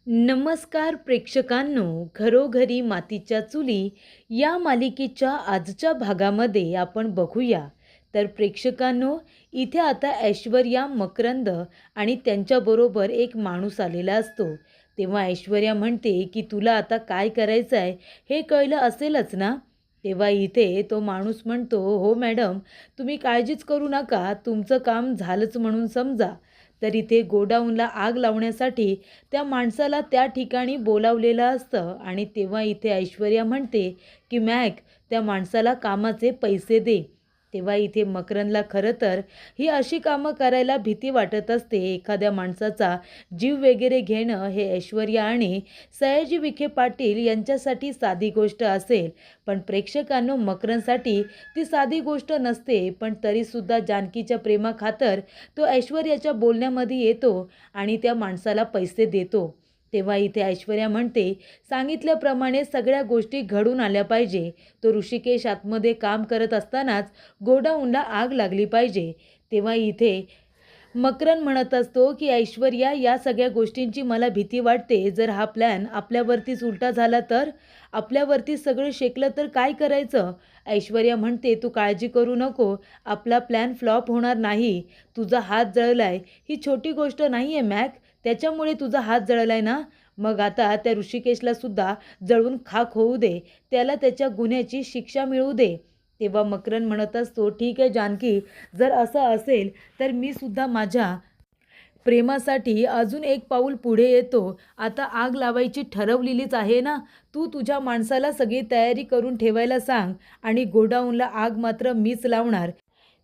नमस्कार प्रेक्षकांनो, घरोघरी मातीच्या चुली या मालिकेच्या आजच्या भागामध्ये आपण बघूया. तर प्रेक्षकांनो, इथे आता ऐश्वर्या, मकरंद आणि त्यांच्याबरोबर एक माणूस आलेला असतो. तेव्हा ऐश्वर्या म्हणते की तुला आता काय करायचं आहे हे कळलं असेलच ना. तेव्हा इथे तो माणूस म्हणतो, हो मॅडम, तुम्ही काळजीच करू नका, तुमचं काम झालंच म्हणून समजा. तर इथे गोडाऊनला आग लावण्यासाठी त्या माणसाला त्या ठिकाणी बोलावलेलं असतं आणि तेव्हा इथे ऐश्वर्या म्हणते की मॅक, त्या माणसाला कामाचे पैसे दे. तेव्हा इथे मकरंदला खरं तर ही अशी कामं करायला भीती वाटत असते. एखाद्या माणसाचा जीव वगैरे घेणं हे ऐश्वर्या आणि सयाजी विखे पाटील यांच्यासाठी साधी गोष्ट असेल, पण प्रेक्षकांनो, मकरंदसाठी ती साधी गोष्ट नसते. पण तरीसुद्धा जानकीच्या प्रेमाखातर तो ऐश्वर्याच्या बोलण्यामध्ये येतो आणि त्या माणसाला पैसे देतो. तेव्हा इथे ऐश्वर्या म्हणते, सांगितल्याप्रमाणे सगळ्या गोष्टी घडून आल्या पाहिजे. तो ऋषिकेश आतमध्ये काम करत असतानाच गोडाऊनला आग लागली पाहिजे. तेव्हा इथे मकरंद म्हणत असतो की ऐश्वर्या, या सगळ्या गोष्टींची मला भीती वाटते. जर हा प्लॅन आपल्यावरतीच उलटा झाला तर? आपल्यावरती सगळं शेकलं तर काय करायचं? ऐश्वर्या म्हणते, तू काळजी करू नको, आपला प्लॅन फ्लॉप होणार नाही. तुझा हात जळलाय ही छोटी गोष्ट नाही आहे मॅक, त्याच्यामुळे तुझा हात जळलाय ना. मग आता त्या ऋषिकेशला सुद्धा जळून खाक होऊ दे, त्याला त्याच्या गुन्ह्याची शिक्षा मिळू दे. तेव्हा मकरंद म्हणत असतो, ठीक आहे जानकी, जर असं असेल तर मी सुद्धा माझ्या प्रेमासाठी अजून एक पाऊल पुढे येतो. आता आग लावायची ठरवलेलीच आहे ना, तू तुझ्या माणसाला सगळी तयारी करून ठेवायला सांग आणि गोडाऊनला आग मात्र मीच लावणार.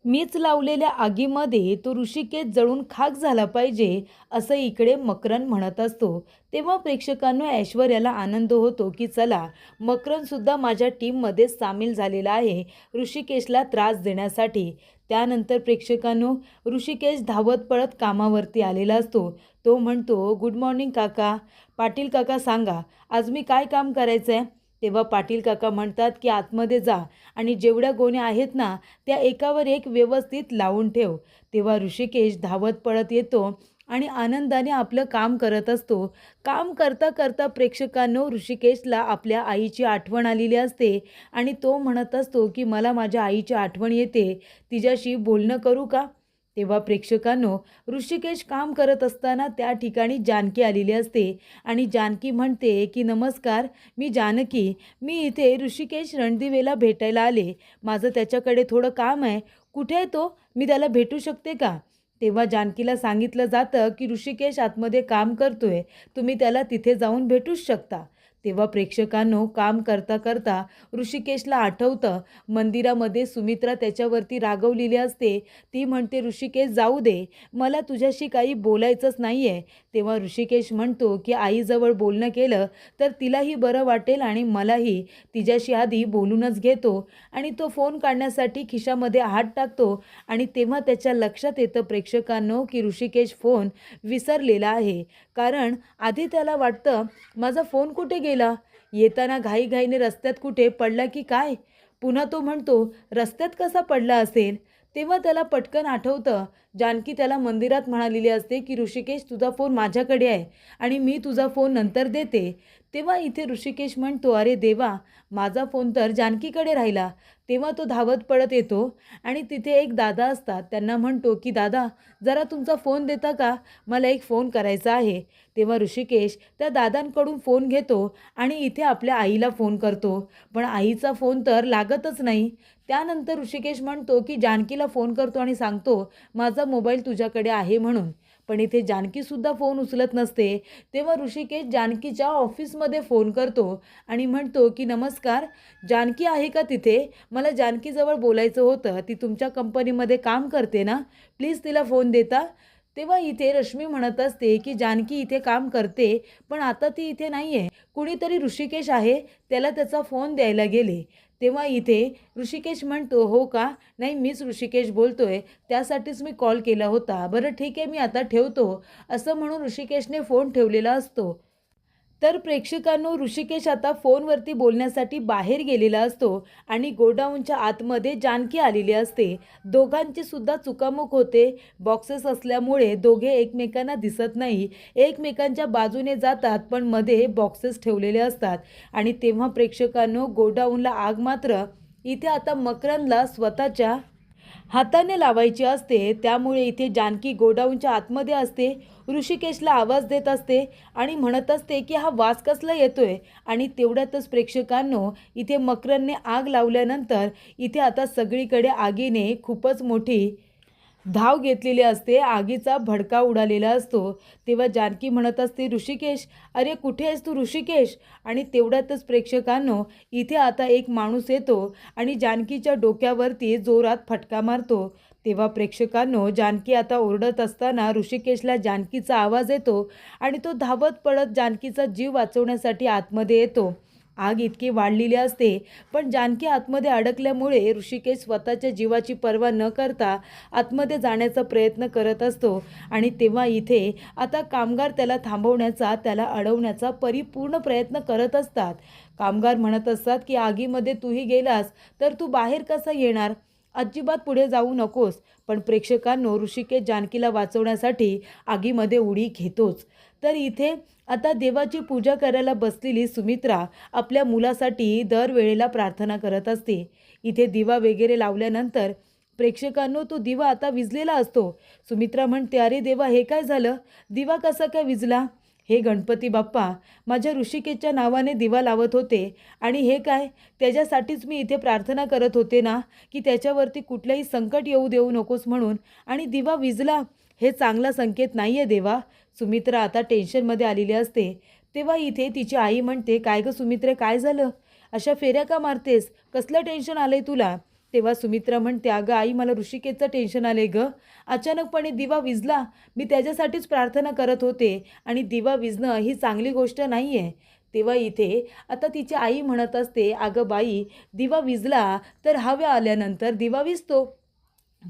मीच लावलेल्या आगीमध्ये तो ऋषिकेश जळून खाक झाला पाहिजे, असं इकडे मकरंद म्हणत असतो. तेव्हा प्रेक्षकांना ऐश्वर्याला आनंद होतो की चला, मकरंदसुद्धा माझ्या टीममध्ये सामील झालेला आहे ऋषिकेशला त्रास देण्यासाठी. त्यानंतर प्रेक्षकांनो, ऋषिकेश धावत पळत कामावरती आलेला असतो. तो म्हणतो, गुड मॉर्निंग काका. पाटील काका, सांगा आज मी काय काम करायचं आहे? तेव्हा पाटील काका म्हणतात की आतमध्ये जा आणि जेवढ्या गोण्या आहेत ना, त्या एकावर एक व्यवस्थित लावून ठेव. तेव्हा ऋषिकेश धावत पळत येतो आणि आनंदाने आपलं काम करत असतो. काम करता करता प्रेक्षकांनो, ऋषिकेशला आपल्या आईची आठवण आलेली असते आणि तो म्हणत असतो की मला माझ्या आईची आठवण येते, तिच्याशी बोलणं करू का? तेव्हा प्रेक्षकांनो, ऋषिकेश काम करत असताना त्या ठिकाणी जानकी आलेली असते आणि जानकी म्हणते की नमस्कार, मी जानकी, मी इथे ऋषिकेश रणदिवेला भेटायला आले. माझं त्याच्याकडे थोडं काम आहे. कुठे आहे तो? मी त्याला भेटू शकते का? तेव्हा जानकीला सांगितलं जातं की ऋषिकेश आतमध्ये काम करतोय, तुम्ही त्याला तिथे जाऊन भेटूच शकता. तेव्हा प्रेक्षकांनो, काम करता करता ऋषिकेशला आठवतं, मंदिरामध्ये सुमित्रा त्याच्यावरती रागवलेली असते. ती म्हणते, ऋषिकेश जाऊ दे, मला तुझ्याशी काही बोलायचंच नाही आहे. तेव्हा ऋषिकेश म्हणतो की आईजवळ बोलणं केलं तर तिलाही बरं वाटेल आणि मलाही तिच्याशी आधी बोलूनच घेतो. आणि तो फोन काढण्यासाठी खिशामध्ये हात टाकतो आणि तेव्हा त्याच्या लक्षात येतं प्रेक्षकांनो की ऋषिकेश फोन विसरलेला आहे. कारण आधी त्याला वाटतं, माझा फोन कुठे गेला? येताना घाईघाईने रस्त्यात कुठे पडला की काय? पुन्हा तो म्हणतो, रस्त्यात कसा पडला असेल? तेव्हा त्याला पटकन आठवतं, जानकी त्याला मंदिरात म्हणालेली असते की ऋषिकेश, तुझा फोन माझ्याकडे आहे आणि मी तुझा फोन नंतर देते. तेव्हा इथे ऋषिकेश म्हणतो, अरे देवा, माझा फोन तर जानकीकडे राहिला. तेव्हा तो धावत पळत येतो आणि तिथे एक दादा असतात. त्यांना म्हणतो की दादा, जरा तुमचा फोन देता का? मला एक फोन करायचा आहे. तेव्हा ऋषिकेश त्या दादांकडून फोन घेतो आणि इथे आपल्या आईला फोन करतो. पण आईचा फोन तर लागतच नाही. त्यानंतर ऋषिकेश म्हणतो की जानकीला फोन करतो आणि सांगतो, माझा मोबाईल तुझ्याकडे आहे म्हणून. पण इथे जानकीसुद्धा फोन उचलत नसते. तेव्हा ऋषिकेश जानकीच्या ऑफिसमध्ये फोन करतो आणि म्हणतो की नमस्कार, जानकी आहे का तिथे? मला जानकीजवळ बोलायचं होतं. ती तुमच्या कंपनीमध्ये काम करते ना? प्लीज तिला फोन देता. तेव्हा इथे रश्मी म्हणत असते की जानकी इथे काम करते, पण आता ती इथे नाही आहे. कुणीतरी ऋषिकेश आहे, त्याला त्याचा फोन द्यायला गेले. तेव्हा इथे ऋषिकेश म्हणतो, हो का? नाही, मीच ऋषिकेश बोलतोय, त्यासाठीच मी कॉल केला होता. बरं ठीक आहे, मी आता ठेवतो, असं म्हणून ऋषिकेशने फोन ठेवलेला असतो. तर प्रेक्षकांनो, ऋषिकेश आता फोनवरती बोलण्यासाठी बाहेर गेलेला असतो आणि गोडाऊनच्या आतमध्ये जानकी आलेली असते. दोघांची सुद्धा चुकामुक होते. बॉक्सेस असल्यामुळे दोघे एकमेकांना दिसत नाही. एकमेकांच्या बाजूने जातात पण मध्ये बॉक्सेस ठेवलेले असतात. आणि तेव्हा प्रेक्षकांनो, गोडाऊनला आग मात्र इथे आता मकरंदला स्वतःच्या हाताने लावायची असते. त्यामुळे इथे जानकी गोडाऊनच्या आतमध्ये असते. ऋषिकेशला आवाज देत असते आणि म्हणत असते की हा वास कसला येतोय. आणि तेवढ्यातच प्रेक्षकांनो, इथे मकरंदने आग लावल्यानंतर इथे आता सगळीकडे आगीने खूपच मोठी धाव घेतलेली असते. आगीचा भडका उडालेला असतो. तेव्हा जानकी म्हणत असते, ऋषिकेश, अरे कुठे आहेस तू ऋषिकेश. आणि तेवढ्यातच प्रेक्षकांनो, इथे आता एक माणूस येतो आणि जानकीच्या डोक्यावरती जोरात फटका मारतो. तेव्हा प्रेक्षकांनो, जानकी आता ओरडत असताना ऋषिकेशला जानकीचा आवाज येतो आणि तो धावत पडत जानकीचा जीव वाचवण्यासाठी आतमध्ये येतो. आग इतकी वाढलेली असते पण जानकी आतमध्ये अडकल्यामुळे ऋषिकेश स्वतःच्या जीवाची पर्वा न करता आतमध्ये जाण्याचा प्रयत्न करत असतो. आणि तेव्हा इथे आता कामगार त्याला थांबवण्याचा, त्याला अडवण्याचा परिपूर्ण प्रयत्न करत असतात. कामगार म्हणत असतात की आगीमध्ये तूही गेलास तर तू बाहेर कसा येणार, अजिबात पुढे जाऊ नकोस. पण प्रेक्षकांनो, ऋषिकेश जानकीला वाचवण्यासाठी आगीमध्ये उडी घेतोच. तर इथे आता देवाची पूजा करायला बसलेली सुमित्रा आपल्या मुलासाठी दरवेळेला प्रार्थना करत असते. इथे दिवा वगैरे लावल्यानंतर प्रेक्षकांनो, तो दिवा आता विझलेला असतो. सुमित्रा म्हणते, अरे देवा, हे काय झालं, दिवा कसा काय विझला. हे गणपती बाप्पा, माझ्या ऋषिकेशच्या नावाने दिवा लावत होते आणि हे काय, त्याच्यासाठीच मी इथे प्रार्थना करत होते ना, की त्याच्यावरती कुठलंही संकट येऊ देऊ नकोस म्हणून, आणि दिवा विझला. हे चांगला संकेत नाही आहे देवा. सुमित्रा आता टेन्शनमध्ये आलेली असते. तेव्हा इथे तिची आई म्हणते, काय गं सुमित्रे, काय झालं, अशा फेऱ्या का मारतेस, कसलं टेन्शन आलंय तुला. तेव्हा सुमित्रा म्हणते, अगं आई, मला ऋषिकेशचं टेन्शन आले गं. अचानकपणे दिवा विझला. मी त्याच्यासाठीच प्रार्थना करत होते आणि दिवा विझणं ही चांगली गोष्ट नाही आहे. तेव्हा इथे आता तिची आई म्हणत असते, अगं बाई, दिवा विझला तर हवा आल्यानंतर दिवा विझतो.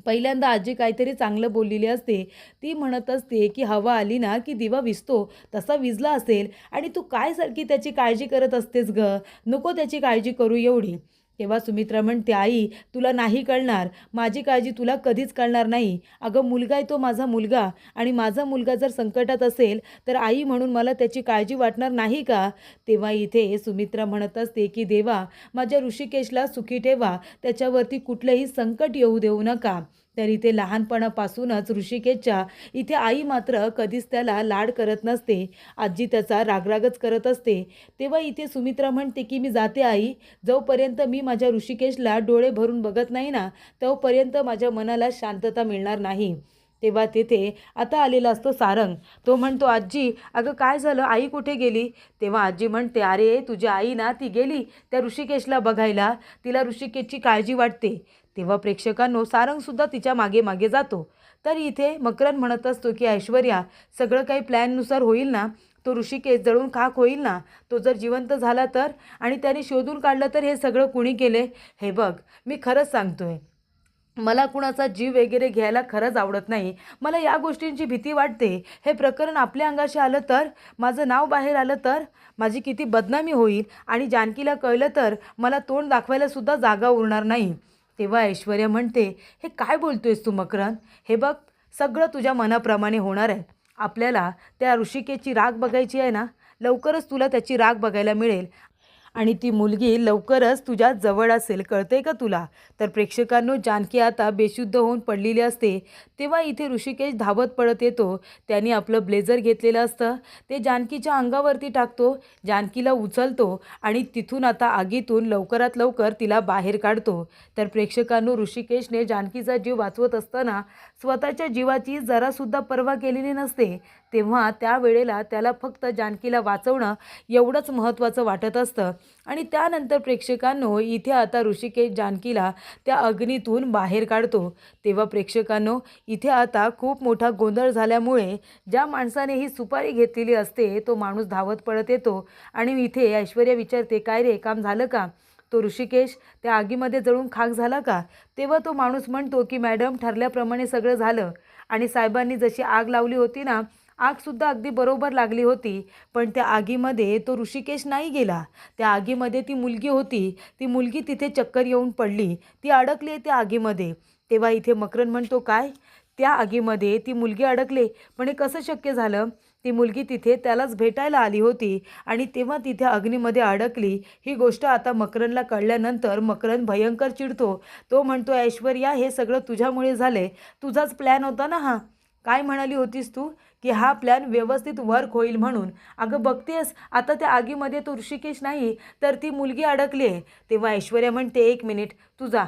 पहिल्यांदा आजी काहीतरी चांगलं बोललेली असते. ती म्हणत असते की हवा आली ना की दिवा विझतो, तसा विझला असेल आणि तू काय सारखी त्याची काळजी करत असतेस ग, नको त्याची काळजी करू एवढी. तेव्हा सुमित्रा म्हणते, आई, तुला नाही कळणार, माझी काळजी तुला कधीच कळणार नाही. अगं, मुलगा आहे तो माझा मुलगा, आणि माझा मुलगा जर संकटात असेल तर आई म्हणून मला त्याची काळजी वाटणार नाही का. तेव्हा इथे सुमित्रा म्हणत असते की देवा, माझ्या ऋषिकेशला सुखी ठेवा, त्याच्यावरती कुठलंही संकट येऊ देऊ नका. तर इथे लहानपणापासूनच ऋषिकेशच्या इथे आई मात्र कधीच त्याला लाड करत नसते. आजी त्याचा रागरागच करत असते. तेव्हा इथे सुमित्रा म्हणते की मी जाते आई, जोपर्यंत मी माझ्या ऋषिकेशला डोळे भरून बघत नाही ना, तोपर्यंत माझ्या मनाला शांतता मिळणार नाही. तेव्हा तिथे आता आलेला असतो सारंग. तो म्हणतो, आजी, अगं काय झालं, आई कुठे गेली. तेव्हा आजी म्हणते, अरे तुझी आई ना, ती गेली त्या ऋषिकेशला बघायला, तिला ऋषिकेशची काळजी वाटते. तेव्हा प्रेक्षकांनो, सारंगसुद्धा तिच्या मागे मागे जातो. तर इथे मकरंद म्हणत असतो की ऐश्वर्या, सगळं काही प्लॅननुसार होईल ना, तो ऋषिकेश जळून खाक होईल ना, तो जर जिवंत झाला तर, आणि त्याने शोधून काढलं तर हे सगळं कुणी केले. हे बघ, मी खरंच सांगतोय, मला कुणाचा जीव वगैरे घ्यायला खरंच आवडत नाही. मला या गोष्टींची भीती वाटते. हे प्रकरण आपल्या अंगाशी आलं तर, माझं नाव बाहेर आलं तर, माझी किती बदनामी होईल, आणि जानकीला कळलं तर मला तोंड दाखवायला सुद्धा जागा उरणार नाही. तेव्हा ऐश्वर्या म्हणते, हे काय बोलतोयस तू मकरंद, हे बघ, सगळं तुझ्या मनाप्रमाणे होणार आहे. आपल्याला त्या ऋषिकेशची राग बघायची आहे ना, लवकरच तुला त्याची राग बघायला मिळेल आणि ती मुलगी लवकरच तुझ्या जवळ असेल, कळते का तुला. तर प्रेक्षकांनो, जानकी आता बेशुद्ध होऊन पडलेली असते. तेव्हा इथे ऋषिकेश धावत पडत येतो. त्याने आपलं ब्लेझर घेतलेलं असतं, ते जानकीच्या अंगावरती टाकतो, जानकीला उचलतो आणि तिथून आता आगीतून लवकरात लवकर तिला बाहेर काढतो. तर प्रेक्षकांनो, ऋषिकेशने जानकीचा जीव वाचवत असताना स्वतःच्या जीवाची जरासुद्धा पर्वा केलेली नसते. तेव्हा त्यावेळेला त्याला फक्त जानकीला वाचवणं एवढंच महत्त्वाचं वाटत असतं. आणि त्यानंतर प्रेक्षकांनो, इथे आता ऋषिकेश जानकीला त्या अग्नीतून बाहेर काढतो. तेव्हा प्रेक्षकांनो, इथे आता खूप मोठा गोंधळ झाल्यामुळे ज्या माणसाने ही सुपारी घेतलेली असते तो माणूस धावत पडत येतो आणि इथे ऐश्वर्या विचारते, काय रे, काम झालं का, तो ऋषिकेश त्या आगीमध्ये जळून खाक झाला का. तेव्हा तो माणूस म्हणतो की मॅडम, ठरल्याप्रमाणे सगळं झालं, आणि साहेबांनी जशी आग लावली होती ना, आगसुद्धा अगदी बरोबर लागली होती. पण त्या आगीमध्ये तो ऋषिकेश नाही गेला. त्या आगीमध्ये ती मुलगी होती. ती मुलगी तिथे चक्कर येऊन पडली. ती अडकली आहे त्या आगीमध्ये. तेव्हा इथे मकरंद म्हणतो, काय? त्या आगीमध्ये ती मुलगी अडकले, पण हे कसं शक्य झालं? ती मुलगी तिथे त्यालाच भेटायला आली होती आणि तेव्हा तिथे अग्नीमध्ये अडकली. ही गोष्ट आता मकरंदला कळल्यानंतर मकरंद भयंकर चिडतो. तो म्हणतो, ऐश्वर्या, हे सगळं तुझ्यामुळे झाले. तुझाच प्लॅन होता ना हा. काय म्हणाली होतीस तू की हा प्लॅन व्यवस्थित वर्क होईल म्हणून? अगं बघतेस आता त्या आगीमध्ये तो ऋषिकेश नाही तर ती मुलगी अडकली आहे. तेव्हा ऐश्वर्या म्हणते, एक मिनिट, तू जा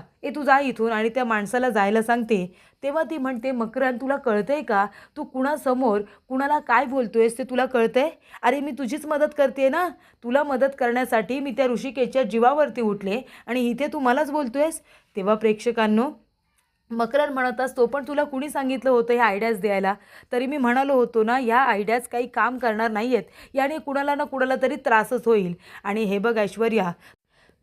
इथून आणि त्या माणसाला जायला सांगते. तेव्हा ती म्हणते, मकरंद, तुला कळतंय का? तू कुणासमोर कुणाला काय बोलतोयस ते तुला कळतंय? अरे मी तुझीच मदत करते ना. तुला मदत करण्यासाठी मी त्या ऋषिकेशच्या जीवावरती उठले आणि इथे तू मलाच बोलतोयस. तेव्हा प्रेक्षकांनो, मकरंद म्हणत असतो, पण तुला कुणी सांगितलं होतं ह्या आयडियाज द्यायला? तरी मी म्हणालो होतो ना, ह्या आयडियाज काही काम करणार नाही आहेत. याने कुणाला ना कुणाला तरी त्रासच होईल. आणि हे बघ ऐश्वर्या,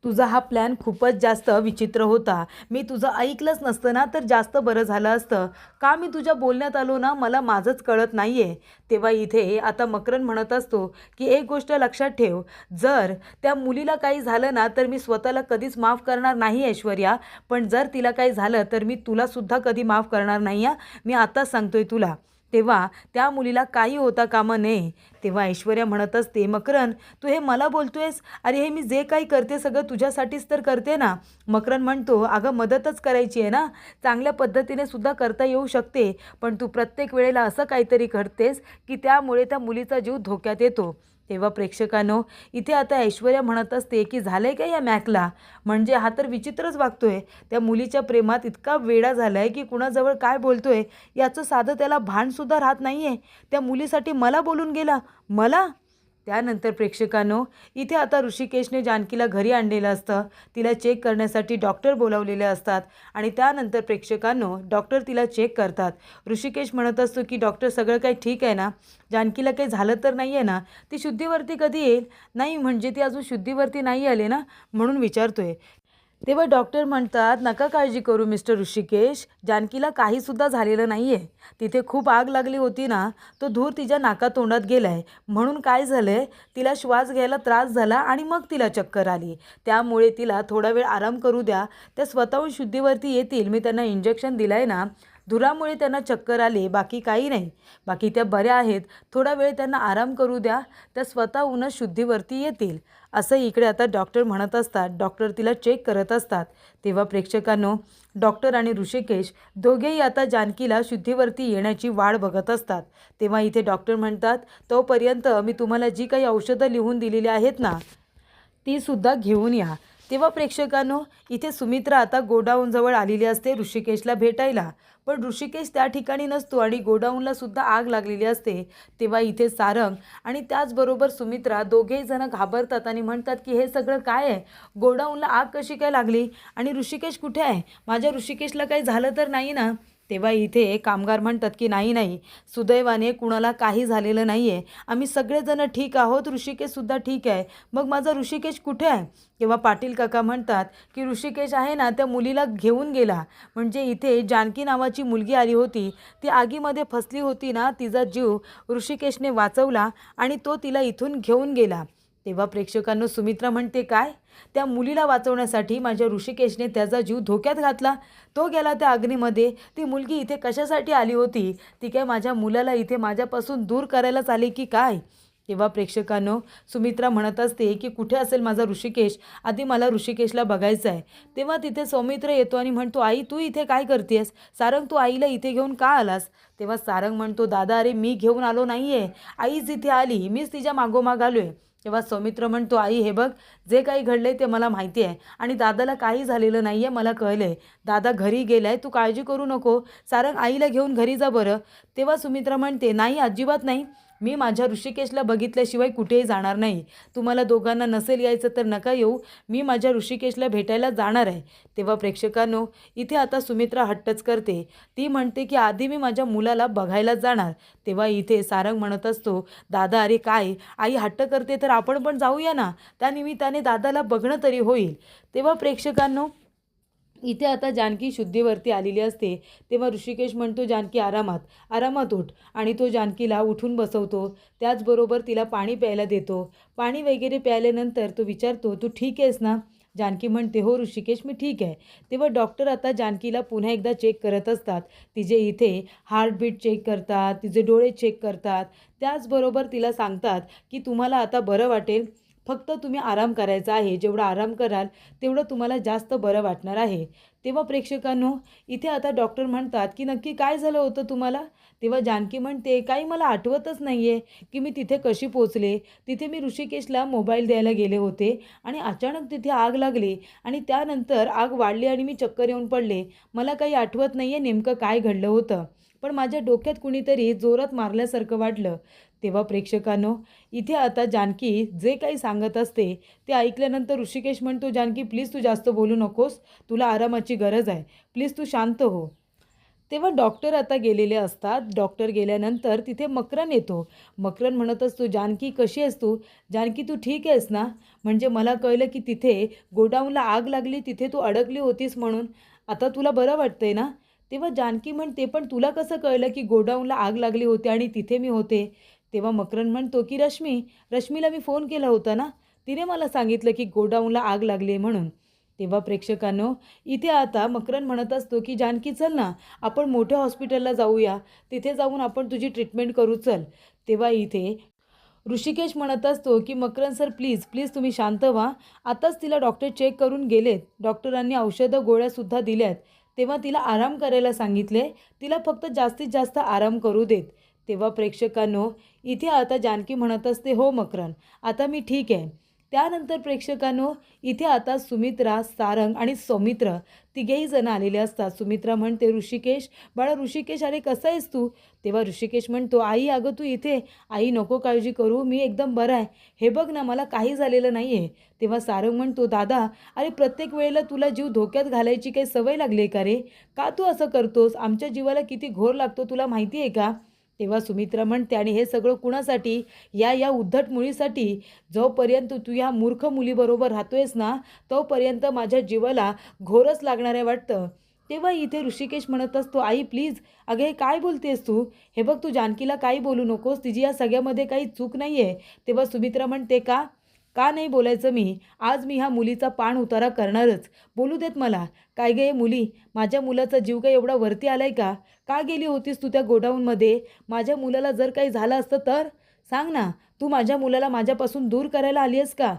तुझा हा प्लॅन खूपच जास्त विचित्र होता. मी तुझं ऐकलंच नसतं ना तर जास्त बरं झालं असतं. का मी तुझ्या बोलण्यात आलो ना, मला माझंच कळत नाही आहे. तेव्हा इथे आता मकरंद म्हणत असतो की एक गोष्ट लक्षात ठेव, जर त्या मुलीला काही झालं ना तर मी स्वतःला कधीच माफ करणार नाही ऐश्वर्या. पण जर तिला काही झालं तर मी तुलासुद्धा कधी माफ करणार नाही हा. मी आताच सांगतोय तुला. तेव्हा त्या मुलीला काही होता कामा नये. तेव्हा ऐश्वर्या म्हणत असते, मकरंद, तू हे मला बोलतोयस? अरे हे मी जे काही करते सगळं तुझ्यासाठीच तर करते ना. मकरंद म्हणतो, अगं मदतच करायची आहे ना, चांगल्या पद्धतीने सुद्धा करता येऊ शकते. पण तू प्रत्येक वेळेला असं काहीतरी करतेस की त्यामुळे त्या मुलीचा जीव धोक्यात येतो. तेव्हा प्रेक्षकांनो, इथे आता ऐश्वर्या म्हणत असते की झालंय का या मॅकला? म्हणजे हा तर विचित्रच वागतोय. त्या मुलीच्या प्रेमात इतका वेडा झालाय की कुणाजवळ काय बोलतोय याचं साधं त्याला भानसुद्धा राहत नाही आहे. त्या मुलीसाठी मला बोलून गेला. मला? त्यानंतर प्रेक्षकांनो, इथे आता ऋषिकेशने जानकीला घरी आणलेलं असतं. तिला चेक करण्यासाठी डॉक्टर बोलावलेले असतात आणि त्यानंतर प्रेक्षकांनो, डॉक्टर तिला चेक करतात. ऋषिकेश म्हणत असतो की डॉक्टर, सगळं काही ठीक आहे ना? जानकीला काही झालं तर नाही आहे ना? ती शुद्धीवरती कधी येईल? नाही म्हणजे ती अजून शुद्धीवरती नाही आले ना, म्हणून विचारतोय. तेव्हा डॉक्टर म्हणतात, नका काळजी करू मिस्टर ऋषिकेश, जानकीला काहीसुद्धा झालेलं नाही आहे. तिथे खूप आग लागली होती ना, तो धूर तिच्या नाकातोंडात गेला आहे. म्हणून काय झालं आहे, तिला श्वास घ्यायला त्रास झाला आणि मग तिला चक्कर आली. त्यामुळे तिला थोडा वेळ आराम करू द्या. त्या स्वतःहून शुद्धीवरती येतील. मी त्यांना इंजेक्शन दिलं आहे ना, धुरामुळे त्यांना चक्कर आले, बाकी काही नाही. बाकी त्या बऱ्या आहेत. थोडा वेळ त्यांना आराम करू द्या. त्या स्वतःहूनच शुद्धीवरती येतील. असं इकडे आता डॉक्टर म्हणत असतात. डॉक्टर तिला चेक करत असतात. तेव्हा प्रेक्षकांनो, डॉक्टर आणि ऋषिकेश दोघेही आता जानकीला शुद्धीवरती येण्याची वाट बघत असतात. तेव्हा इथे डॉक्टर म्हणतात, तोपर्यंत मी तुम्हाला जी काही औषधं लिहून दिलेली आहेत ना, ती सुद्धा घेऊन या. तेव्हा प्रेक्षकांनो, इथे सुमित्रा आता गोडाऊनजवळ आलेली असते ऋषिकेशला भेटायला. पण ऋषिकेश त्या ठिकाणी नसतो आणि गोडाऊनला सुद्धा आग लागलेली असते. तेव्हा इथे सारंग आणि त्याचबरोबर सुमित्रा दोघेही जण घाबरतात आणि म्हणतात की हे सगळं काय आहे? गोडाऊनला आग कशी काय लागली? आणि ऋषिकेश कुठे आहे? माझ्या ऋषिकेशला काही झालं तर नाही ना? तेव्हा इथे कामगार म्हणतात की नाही, सुदैवाने कुणाला काही झालेलं नाही आहे. आम्ही सगळेजण ठीक आहोत. ऋषिकेशसुद्धा ठीक आहे. मग माझा ऋषिकेश कुठे आहे? तेव्हा पाटील काका म्हणतात की ऋषिकेश आहे ना, त्या मुलीला घेऊन गेला. म्हणजे इथे जानकी नावाची मुलगी आली होती. ती आगीमध्ये फसली होती ना, तिचा जीव ऋषिकेशने वाचवला आणि तो तिला इथून घेऊन गेला. तेव्हा प्रेक्षकांनो, सुमित्रा म्हणते, काय? त्या मुलीला वाचवण्यासाठी माझ्या ऋषिकेशने त्याचा जीव धोक्यात घातला? तो गेला त्या अग्नीमध्ये. ती मुलगी इथे कशासाठी आली होती? ती काय माझ्या मुलाला इथे माझ्यापासून दूर करायलाच आली की काय? तेव्हा प्रेक्षकांनो, सुमित्रा म्हणत असते की कुठे असेल माझा ऋषिकेश? आधी मला ऋषिकेशला बघायचं आहे. तेव्हा तिथे सौमित्र येतो आणि म्हणतो, आई तू इथे काय करतेस? सारंग, तू आईला इथे घेऊन का आलास? तेव्हा सारंग म्हणतो, दादा, अरे मी घेऊन आलो नाही आहे. आईच इथे आली. मीच तिच्या मागोमाग आलो आहे. तेव्हा सौमित्र म्हणतो, आई हे बघ, जे काही घडलंय ते मला माहिती आहे आणि दादाला काही झालेलं नाही आहे, मला कळलं आहे. दादा घरी गेला आहे, तू काळजी करू नको. सारंग, आईला घेऊन घरी जा बरं. तेव्हा सुमित्रा म्हणते, नाही, अजिबात नाही. मी माझ्या ऋषिकेशला बघितल्याशिवाय कुठेही जाणार नाही. तुम्हाला दोघांना नसेल यायचं तर नका येऊ. मी माझ्या ऋषिकेशला भेटायला जाणार आहे. तेव्हा प्रेक्षकांनो, इथे आता सुमित्रा हट्टच करते. ती म्हणते की आधी मी माझ्या मुलाला बघायला जाणार. तेव्हा इथे सारंग म्हणत असतो, दादा, अरे काय, आई हट्ट करते तर आपण पण जाऊया ना. त्यानिमित्ताने दादाला बघणं तरी होईल. तेव्हा प्रेक्षकांनो, इथे आता जानकी शुद्धीवरती आलेली असते. तेव्हा ऋषिकेश म्हणतो, जानकी आरामात, आरामात उठ. आणि तो जानकीला उठून बसवतो. त्याचबरोबर तिला पाणी प्यायला देतो. पाणी वगैरे प्यायल्यानंतर तो विचारतो, तू ठीक आहेस ना? जानकी म्हणते, हो ऋषिकेश, मी ठीक आहे. तेव्हा डॉक्टर आता जानकीला पुन्हा एकदा चेक करत असतात. तिचे इथे हार्टबीट चेक करतात, तिचे डोळे चेक करतात. त्याचबरोबर तिला सांगतात की तुम्हाला आता बरं वाटेल, फक्त तुम्ही आराम करायचा आहे. जेवढा आराम कराल तेवढं तुम्हाला जास्त बरं वाटणार आहे. तेव्हा प्रेक्षकांनो, इथे आता डॉक्टर म्हणतात की नक्की काय झालं होतं तुम्हाला? तेव्हा जानकी म्हणते, काही मला आठवतच नाही आहे की मी तिथे कशी पोचले. तिथे मी ऋषिकेशला मोबाईल द्यायला गेले होते आणि अचानक तिथे आग लागली आणि त्यानंतर आग वाढली आणि मी चक्कर येऊन पडले. मला काही आठवत नाही आहे नेमकं काय घडलं होतं. पण माझ्या डोक्यात कुणीतरी जोरात मारल्यासारखं वाटलं. तेव्हा प्रेक्षकांनो, इथे आता जानकी जे काही सांगत असते ते ऐकल्यानंतर ऋषिकेश म्हणतो, जानकी प्लीज तू जास्त बोलू नकोस, तुला आरामाची गरज आहे, प्लीज तू शांत हो. तेव्हा डॉक्टर आता गेलेले असतात. डॉक्टर गेल्यानंतर तिथे मकरन येतो. मकरन म्हणत असतो, जानकी कशी आहेस तू? जानकी तू ठीक आहेस ना? म्हणजे मला कळलं की तिथे गोडाऊनला आग लागली, तिथे तू अडकली होतीस म्हणून. आता तुला बरं वाटतंय ना? तेव्हा जानकी म्हणते, पण तुला कसं कळलं की गोडाऊनला आग लागली होती आणि तिथे मी होते? तेव्हा मकरन म्हणतो की रश्मीला मी फोन केला होता ना, तिने मला सांगितलं की गोडाऊनला आग लागली आहे म्हणून. तेव्हा प्रेक्षकांनो, इथे आता मकरन म्हणत असतो की जानकी चल ना, आपण मोठ्या हॉस्पिटलला जाऊया, तिथे जाऊन आपण तुझी ट्रीटमेंट करू चल. तेव्हा इथे ऋषिकेश म्हणत असतो की मकरन सर प्लीज प्लीज तुम्ही शांत व्हा. आताच तिला डॉक्टर चेक करून गेलेत, डॉक्टरांनी औषधं गोळ्यासुद्धा दिल्यात. तेव्हा तिला आराम करायला सांगितले, तिला फक्त जास्तीत जास्त आराम करू देत. तेव्हा प्रेक्षकांनो, इथे आता जानकी म्हणत असते, हो मकरन, आता मी ठीक आहे. त्यानंतर प्रेक्षकांनो, इथे आता सुमित्रा, सारंग आणि सौमित्र तिघेही जण आलेले असतात. सुमित्रा म्हणते, ऋषिकेश, बाळा ऋषिकेश, अरे कसा आहेस तू? तेव्हा ऋषिकेश म्हणतो, आई अगं तू इथे, आई नको काळजी करू, मी एकदम बरा आहे, हे बघ ना मला काही झालेलं नाही आहे. तेव्हा सारंग म्हणतो, दादा अरे प्रत्येक वेळेला तुला जीव धोक्यात घालायची काही सवय लागली आहे का रे? का तू असं करतोस? आमच्या जीवाला किती घोर लागतो तुला माहिती आहे का? तेव्हा सुमित्रा म्हणते, आणि हे सगळं कुणासाठी? या उद्धट मुलीसाठी. जोपर्यंत तू या मूर्ख मुलीबरोबर राहतोयस ना, तोपर्यंत माझ्या जीवाला घोरच लागणार आहे वाटतं. तेव्हा इथे ऋषिकेश म्हणत असतो, आई प्लीज, अगं हे काय बोलतेस तू? हे बघ तू जानकीला काही बोलू नकोस, तिची या सगळ्यामध्ये काही चूक नाही आहे. तेव्हा सुमित्रा म्हणते, का का नाही बोलायचं मी? आज मी ह्या मुलीचा पाण उतारा करणारच. बोलू देत मला. काय गे मुली, माझ्या मुलाचा जीव काय एवढा वरती आलाय का? का गेली होतीस तू त्या गोडाऊनमध्ये? माझ्या मुलाला जर काही झालं असतं तर? सांग ना, तू माझ्या मुलाला माझ्यापासून दूर करायला आली आहेस का?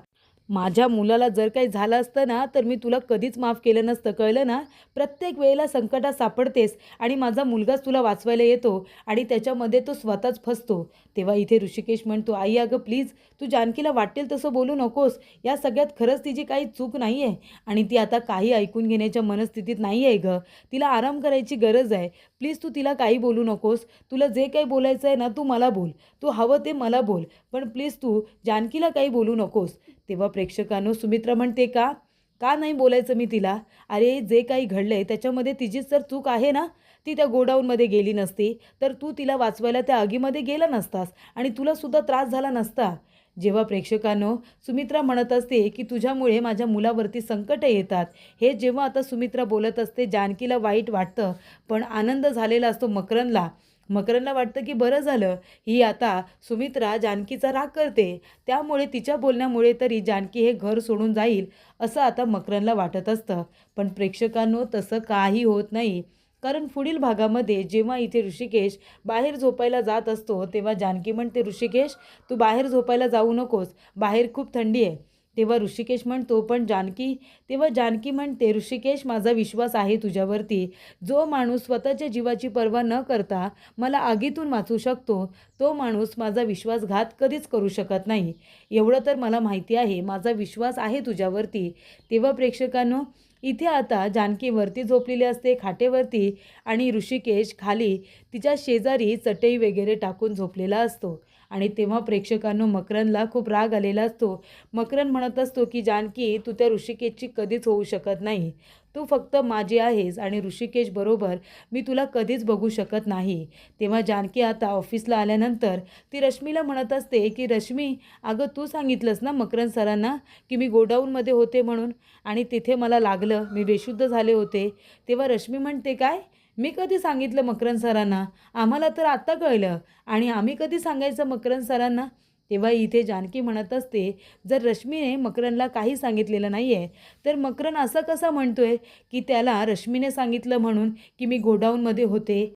माझ्या मुलाला जर काही झालं असतं ना, तर मी तुला कधीच माफ केलं नसतं, कळलं ना? प्रत्येक वेळेला संकटात सापडतेस आणि माझा मुलगाच तुला वाचवायला येतो आणि त्याच्यामध्ये तो स्वतःच फसतो. तेव्हा इथे ऋषिकेश म्हणतो, आई अगं प्लीज, तू जानकीला वाटेल तसं बोलू नकोस. या सगळ्यात खरंच तिची काही चूक नाही आहे आणि ती आता काही ऐकून घेण्याच्या मनस्थितीत नाही आहे गं. तिला आराम करायची गरज आहे. प्लीज तू तिला काही बोलू नकोस. तुला जे काही बोलायचं आहे ना, तू मला बोल. तू हवं ते मला बोल. पण प्लीज तू जानकीला काही बोलू नकोस. तेव्हा प्रेक्षकांनो, सुमित्रा म्हणते, का का नाही बोलायचं मी तिला? अरे जे काही घडलंय त्याच्यामध्ये तिचीच तर चूक आहे ना. ती त्या गोडाऊनमध्ये गेली नसती तर तू तिला वाचवायला त्या आगीमध्ये गेला नसतास आणि तुला सुद्धा त्रास झाला नसता. जेव्हा प्रेक्षकांनो, सुमित्रा म्हणत असते की तुझ्यामुळे माझ्या मुलावरती संकट येतात, हे जेव्हा आता सुमित्रा बोलत असते, जानकीला वाईट वाटतं, पण आनंद झालेला असतो मकरनला. मकरनला वाटतं की बरं झालं, ही आता सुमित्रा जानकीचा राग करते, त्यामुळे तिच्या बोलण्यामुळे तरी जानकी हे घर सोडून जाईल असं आता मकरनला वाटत असतं. पण प्रेक्षकांनो, तसं काही होत नाही. कारण पुढील भागामध्ये जेव्हा इथे ऋषिकेश बाहेर झोपायला जात असतो, तेव्हा जानकी म्हणते, ऋषिकेश तू बाहेर झोपायला जाऊ नकोस, बाहेर खूप थंडी आहे. तेव्हा ऋषिकेश म्हणतो, पण जानकी. तेव्हा जानकी म्हणते, ऋषिकेश माझा विश्वास आहे तुझ्यावरती. जो माणूस स्वतःच्या जीवाची पर्वा न करता मला आगीतून वाचवू शकतो, तो माणूस माझा विश्वासघात कधीच करू शकत नाही. एवढं तर मला माहिती आहे, माझा विश्वास आहे तुझ्यावरती. तेव्हा प्रेक्षकांनो, इथे आता जानकी वरती झोपलेली असते खाटेवरती आणि ऋषिकेश खाली तिच्या शेजारी चटई वगैरे टाकून झोपलेला असतो. आणि तेव्हा प्रेक्षकांनो, मकरनला खूप राग आलेला असतो. मकरन म्हणत असतो की जानकी, तू त्या ऋषिकेशची कधीच होऊ शकत नाही. तू फक्त माझी आहेस आणि ऋषिकेश बरोबर मी तुला कधीच बघू शकत नाही. तेव्हा जानकी आता ऑफिसला आल्यानंतर ती रश्मीला म्हणत असते की रश्मी, अगं तू सांगितलंस ना मकरंद सरांना की मी गोडाऊनमध्ये होते म्हणून, आणि तिथे मला लागलं, मी बेशुद्ध झाले होते. तेव्हा रश्मी म्हणते, काय, मी कधी सांगितलं मकरंद सरांना? आम्हाला तर आत्ता कळलं, आणि आम्ही कधी सांगायचं मकरंद सरांना? तेव्हा इथे जानकी म्हणत असते, जर रश्मीने मकरंदला काही सांगितलेलं नाही आहे तर मकरंद असं कसं म्हणतोय की त्याला रश्मीने सांगितलं म्हणून की मी गोडाऊनमध्ये होते?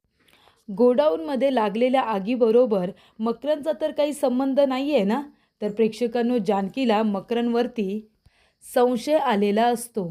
गोडाऊनमध्ये लागलेल्या आगीबरोबर मकरंदचा तर काही संबंध नाही आहे ना? तर प्रेक्षकांनो, जानकीला मकरंदवरती संशय आलेला असतो.